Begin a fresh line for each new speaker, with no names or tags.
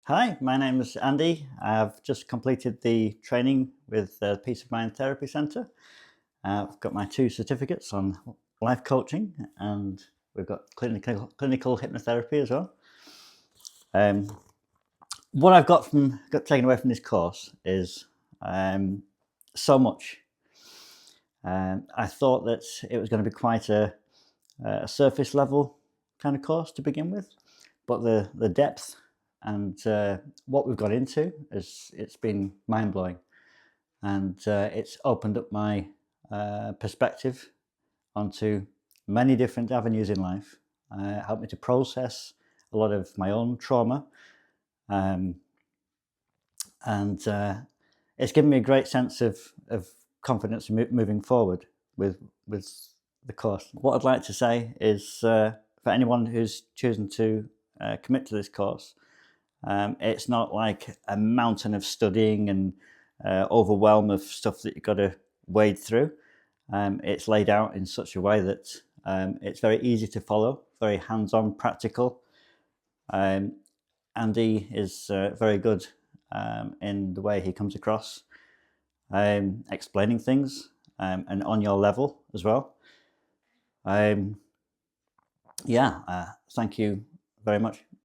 Hi, my name is Andy. I've just completed the training with the Peace of Mind Therapy Centre. I've got my 2 certificates on life coaching, and we've got clinical hypnotherapy as well. What I've got taken away from this course is so much. I thought that it was going to be quite a surface level kind of course to begin with, but the depth and what we've got into it's been mind-blowing, and it's opened up my perspective onto many different avenues in life. Helped me to process a lot of my own trauma, and it's given me a great sense of confidence moving forward with the course. What I'd like to say is, for anyone who's chosen to commit to this course, it's not like a mountain of studying and overwhelm of stuff that you've got to wade through. It's laid out in such a way that it's very easy to follow, very hands-on, practical. Andy is very good in the way he comes across, explaining things, and on your level as well. Thank you very much.